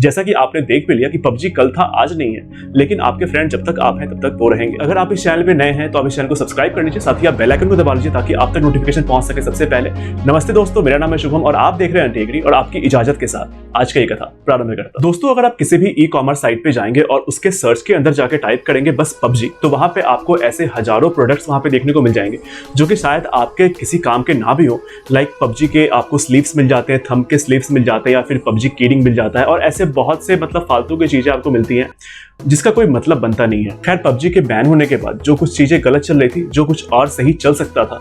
जैसा कि आपने देख भी लिया कि पबजी कल था आज नहीं है, लेकिन आपके फ्रेंड जब तक आप हैं तब तक वो रहेंगे। अगर आप इस चैनल पे नए हैं तो आप इस चैनल को सब्सक्राइब कर लीजिए, साथ ही आप बेल आइकन को दबा लीजिए ताकि आप तक नोटिफिकेशन पहुंच सके सबसे पहले। नमस्ते दोस्तों, मेरा नाम है शुभम और आप देख रहे हैं अंटेगरी, और आपकी इजाजत के साथ आज का ये कथा प्रारंभ करता हूं। दोस्तों, अगर आप किसी भी ई कॉमर्स साइट पे जाएंगे और उसके सर्च के अंदर जाके टाइप करेंगे बस पबजी, तो वहां पे आपको ऐसे हजारों प्रोडक्ट्स वहां पे देखने को मिल जाएंगे जो कि शायद आपके किसी काम के ना भी हो। लाइक पबजी के आपको स्लीव्स मिल जाते हैं, थंब के स्लीव्स मिल जाते हैं, या फिर पबजी कीडिंग मिल जाता है, और ऐसे बहुत से मतलब फालतू की चीजें आपको मिलती हैं जिसका कोई मतलब बनता नहीं है। खैर, पबजी के बैन होने के बाद जो कुछ चीजें गलत चल रही थी, जो कुछ और सही चल सकता था,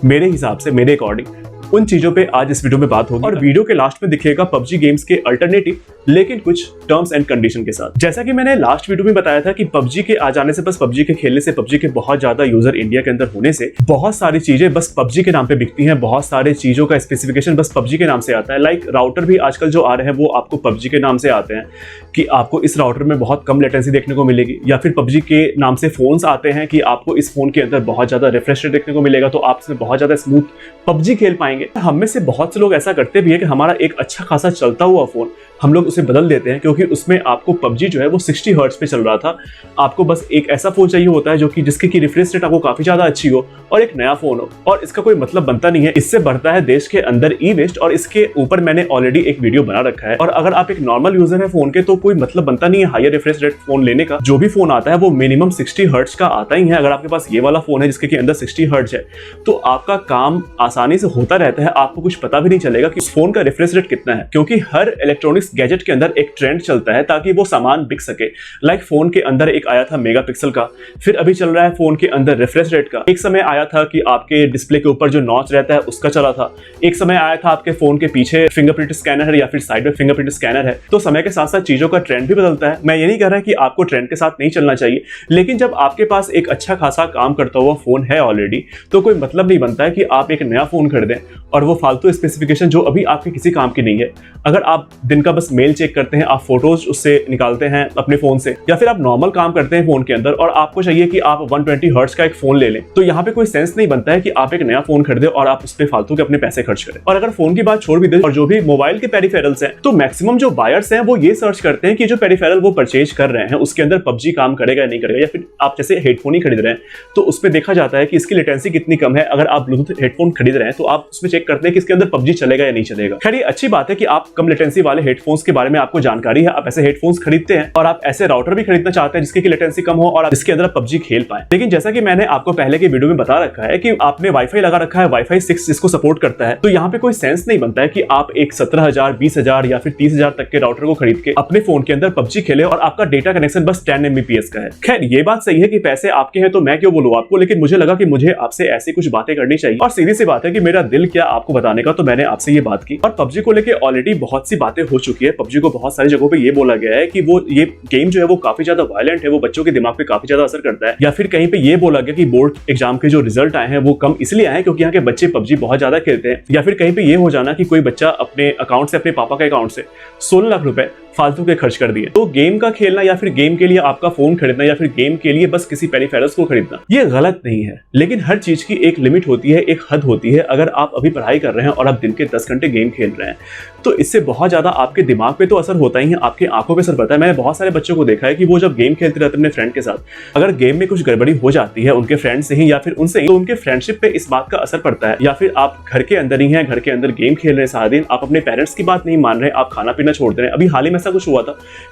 मेरे हिसाब से, मेरे अकॉर्डिंग, उन चीजों पे आज इस वीडियो में बात होगी। और वीडियो के लास्ट में दिखेगा पबजी गेम्स के अल्टरनेटिव, लेकिन कुछ टर्म्स एंड कंडीशन के साथ। जैसा कि मैंने लास्ट वीडियो में बताया था कि पबजी के आ जाने से, बस पबजी के खेलने से, पबजी के बहुत ज्यादा यूजर इंडिया के अंदर होने से बहुत सारी चीजें बस पबजी के नाम पे बिकती हैं, बहुत सारी चीजों का स्पेसिफिकेशन बस पबजी के नाम से आता है। लाइक राउटर भी आजकल जो आ रहे हैं वो आपको पबजी के नाम से आते हैं कि आपको इस राउटर में बहुत कम लेटेंसी देखने को मिलेगी, या फिर पबजी के नाम से फोन्स आते हैं कि आपको इस फोन के अंदर बहुत ज्यादा रिफ्रेश रेट देखने को मिलेगा, तो आप इसमें बहुत ज्यादा स्मूथ पबजी खेल पाएंगे। हम में से बहुत से लोग ऐसा करते भी है कि हमारा एक अच्छा खासा चलता हुआ फोन हम लोग उसे बदल देते हैं, क्योंकि उसमें आपको पबजी जो है वो 60 हर्ट्ज पे चल रहा था। आपको बस एक ऐसा फोन चाहिए होता है जो कि जिसकी की रिफ्रेश रेट आपको काफी ज्यादा अच्छी हो और एक नया फोन हो, और इसका कोई मतलब बनता नहीं है। इससे बढ़ता है देश के अंदर ई वेस्ट, और इसके ऊपर मैंने ऑलरेडी एक वीडियो बना रखा है। और अगर आप एक नॉर्मल यूजर है फोन के, तो कोई मतलब बनता नहीं है हायर रिफ्रेश रेट फोन लेने का। जो भी फोन आता है वो मिनिमम 60 हर्ट्ज का आता ही है। अगर आपके पास ये वाला फोन है जिसके अंदर 60 हर्ट्ज है, तो आपका काम आसानी से होता रहता है, आपको कुछ पता भी नहीं चलेगा कि उस फोन का रिफ्रेश रेट कितना है, क्योंकि हर इलेक्ट्रॉनिक्स गैजेट के अंदर एक ट्रेंड चलता है ताकि वो सामान बिक सके। लाइक फोन के अंदर एक आया था मेगापिक्सल का, फिर अभी चल रहा है फोन के अंदर रिफ्रेश रेट का। एक समय आया था कि आपके डिस्प्ले के ऊपर जो नॉच रहता है उसका चला था। एक समय आया था आपके फोन के पीछे फिंगरप्रिंट स्कैनर है या फिर साइड में फिंगरप्रिंट स्कैनर है। तो समय के साथ साथ चीजों का ट्रेंड भी बदलता है। मैं ये नहीं कह रहा कि आपको ट्रेंड के साथ नहीं चलना चाहिए, लेकिन जब आपके पास एक अच्छा खासा काम करता हुआ फोन है ऑलरेडी, तो कोई मतलब नहीं बनता है कि आप एक नया फोन खरीदें और वो फालतू स्पेसिफिकेशन जो अभी आपके किसी काम की नहीं है। अगर आप दिन का बस मेल चेक करते हैं, आप फोटोज उससे निकालते हैं अपने फोन से, या फिर आप नॉर्मल काम करते हैं फोन के अंदर और आपको चाहिए कि आप 120 हर्ट्ज का एक फोन ले लें, तो यहाँ पे कोई सेंस नहीं बनता है कि आप एक नया फोन खरीदें और आप उस पर फालतू के अपने पैसे खर्च करें। और अगर फोन की बात छोड़ भी दें और जो भी मोबाइल के पेरिफेरल्स हैं, तो मैक्सिमम जो बायर्स हैं वो ये सर्च करते हैं कि जो पेरिफेरल वो परचेज कर रहे हैं उसके अंदर पबजी काम करेगा या नहीं करेगा। या फिर आप जैसे हेडफोन ही खरीद रहे हैं तो उसमें देखा जाता है कि इसकी लेटेंसी कितनी कम है। अगर आप ब्लूटूथ हेडफोन खरीद रहे हैं तो आप उसमें चेक करते हैं कि इसके अंदर पबजी चलेगा या नहीं चलेगा। खैर, ये अच्छी बात है कि आप कम लेटेंसी वाले हेडफोन्स के बारे में आपको जानकारी है, आप ऐसे हेडफोन्स खरीदते हैं, और आप ऐसे राउटर भी खरीदना चाहते हैं जिसकी लेटेंसी कम हो और आप इसके अंदर पबजी खेल पाए। लेकिन जैसा कि मैंने आपको पहले के वीडियो में बता रखा है कि आपने वाईफाई लगा रखा है, वाईफाई 6 जिसको सपोर्ट करता है, तो यहाँ पे कोई सेंस नहीं बनता है कि आप एक 17,000, 20,000 या फिर 30,000 तक के राउटर को खरीद के अपने फोन के अंदर पबजी खेले और आपका डेटा कनेक्शन बस 10 Mbps का है। खैर, ये बात सही है कि पैसे आपके हैं तो मैं क्यों बोलूं आपको, लेकिन मुझे लगा कि मुझे आपसे ऐसी कुछ बातें करनी चाहिए। और सीधी सी बात है कि मेरा दिल क्या आपको बताने का, तो मैंने आपसे ये बात की। और पबजी को लेकर ऑलरेडी बहुत सी बातें हो चुकी है। पबजी को बहुत सारी जगहों पे ये बोला गया है कि वो ये गेम जो है वो काफी ज्यादा वायलेंट है, वो बच्चों के दिमाग पे काफी ज्यादा असर करता है। या फिर कहीं पे ये बोला गया कि बोर्ड एग्जाम के जो रिजल्ट आए हैं वो कम इसलिए आए हैं क्योंकि यहाँ के बच्चे पबजी बहुत ज्यादा खेलते हैं। या फिर कहीं पे ये हो जाना कि कोई बच्चा अपने अकाउंट से, अपने पापा के अकाउंट से 16 लाख रुपए फालतू के खर्च कर दिए। तो गेम का खेलना या फिर गेम के लिए आपका फोन खरीदना या फिर गेम के लिए बस किसी पेरिफेरल्स को खरीदना, ये गलत नहीं है। लेकिन हर चीज की एक लिमिट होती है, एक हद होती है। अगर आप अभी पढ़ाई कर रहे हैं और आप दिन के 10 घंटे गेम खेल रहे हैं, तो इससे बहुत ज्यादा आपके दिमाग पे तो असर होता ही है, आपके आंखों पे असर पड़ता है। मैंने बहुत सारे बच्चों को देखा है कि वो जब गेम खेलते रहते हैं अपने फ्रेंड के साथ, अगर गेम में कुछ गड़बड़ी हो जाती है उनके फ्रेंड से ही या फिर उनसे ही, तो उनके फ्रेंडशिप पे इस बात का असर पड़ता है। या फिर आप घर के अंदर ही हैं, घर के अंदर गेम खेल रहे हैं सारा दिन, आप अपने पेरेंट्स की बात नहीं मान रहे, आप खाना पीना छोड़ दे रहे हैं। अभी हाल ही में ऐसा कुछ हुआ था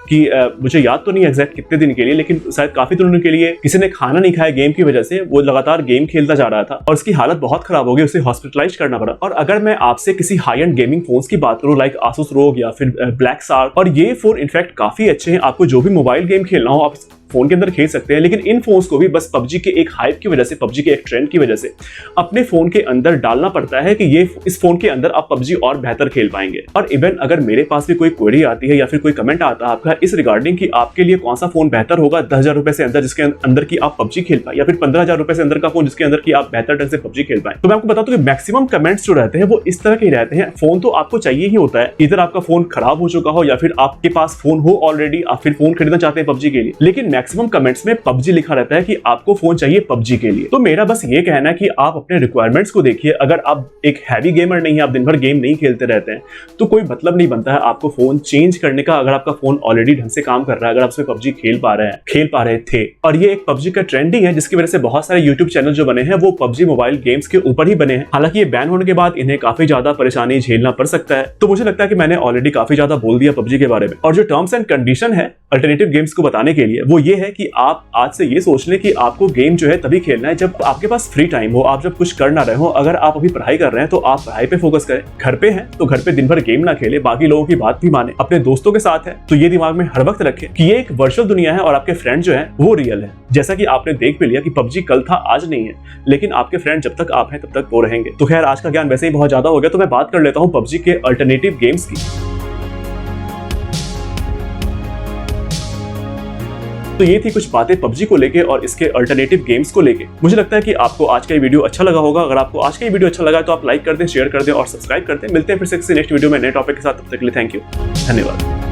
कि मुझे याद तो नहीं एग्जैक्ट कितने दिन के लिए, लेकिन शायद काफी दिनों के लिए किसी ने खाना नहीं खाया गेम की वजह से। वो लगातार गेम खेलता जा रहा था और उसकी हालत बहुत खराब हो गई, उसे हॉस्पिटलाइज करना पड़ा। और अगर मैं आपसे किसी हाई एंड गेमिंग फोन्स की बात करूं, लाइक आसूस रोग या फिर ब्लैक शार्क, और ये फोन इनफैक्ट काफी अच्छे हैं, आपको जो भी मोबाइल गेम खेलना हो आप फोन के अंदर खेल सकते हैं। लेकिन इन फोन्स को भी बस पबजी के एक हाइप की वजह से, पबजी के एक ट्रेंड की वजह से अपने फोन के अंदर डालना पड़ता है कि ये इस फोन के अंदर आप पबजी और बेहतर खेल पाएंगे। और इवन अगर मेरे पास भी कोई क्वेरी आती है या फिर कोई कमेंट आता है आपका इस रिगार्डिंग कि आपके लिए कौन सा फोन बेहतर होगा 10,000 रुपए से अंदर जिसके अंदर की आप पबजी खेल पाए, या फिर 15,000 रुपए से अंदर का फोन जिसके अंदर की आप बेहतर ढंग से पबजी खेल पाए, तो मैं आपको बताता हूं कि मैक्सिमम कमेंट्स जो रहते हैं वो इस तरह के ही रहते हैं। फोन तो आपको चाहिए ही होता है, इधर आपका फोन खराब हो चुका हो या फिर आपके पास फोन हो ऑलरेडी, आप फिर फोन खरीदना चाहते हैं पबजी के लिए। लेकिन मैक्सिमम कमेंट्स में पबजी लिखा रहता है कि आपको फोन चाहिए पबजी के लिए। तो मेरा बस ये कहना है कि आप अपने रिक्वायरमेंट्स को देखिए। अगर आप एक हैवी गेमर नहीं है, आप दिन भर गेम नहीं खेलते रहते हैं, तो कोई मतलब नहीं बनता है आपको फोन चेंज करने का। अगर आपका फोन ऑलरेडी ढंग से काम कर रहा है, अगर आप उसमें पबजी खेल पा रहे थे, और ये एक पबजी का ट्रेंडिंग है जिसकी वजह से बहुत सारे यूट्यूब चैनल जो बने हैं वो पबजी मोबाइल गेम्स के ऊपर ही बने हैं। हालांकि ये बैन होने के बाद इन्हें काफी ज्यादा परेशानी झेलना पड़ सकता है। तो मुझे लगता है कि मैंने ऑलरेडी काफी ज्यादा बोल दिया पबजी के बारे में। और जो टर्म्स एंड कंडीशन है अल्टरनेटिव गेम्स को बताने के लिए, वो ये है कि आप आज से ये सोच लें कि आपको गेम जो है तभी खेलना है जब आपके पास फ्री टाइम हो, आप जब कुछ कर ना रहे हो। अगर आप अभी पढ़ाई कर रहे हैं तो आप पढ़ाई पे फोकस करें। घर पे हैं तो घर पे दिन भर गेम ना खेले, बाकी लोगों की बात भी माने, अपने दोस्तों के साथ है तो ये दिमाग में हर वक्त रखें कि ये एक वर्चुअल दुनिया है और आपके फ्रेंड जो है वो रियल है। जैसा कि आपने देख भी लिया कि पबजी कल था आज नहीं है, लेकिन आपके फ्रेंड जब तक आप हैं तब तक वो रहेंगे। तो खैर आज का ज्ञान वैसे ही बहुत ज्यादा हो गया, तो मैं बात कर लेता हूं पबजी के अल्टरनेटिव गेम्स की। तो ये थी कुछ बातें पबजी को लेके और इसके अल्टरनेटिव गेम्स को लेके। मुझे लगता है कि आपको आज का ये वीडियो अच्छा लगा होगा। अगर आपको आज का ये वीडियो अच्छा लगा तो आप लाइक कर दें, शेयर कर दें और सब्सक्राइब कर दें। मिलते हैं फिर से किसी नेक्स्ट वीडियो में नए टॉपिक के साथ। तब तक के लिए थैंक यू, धन्यवाद।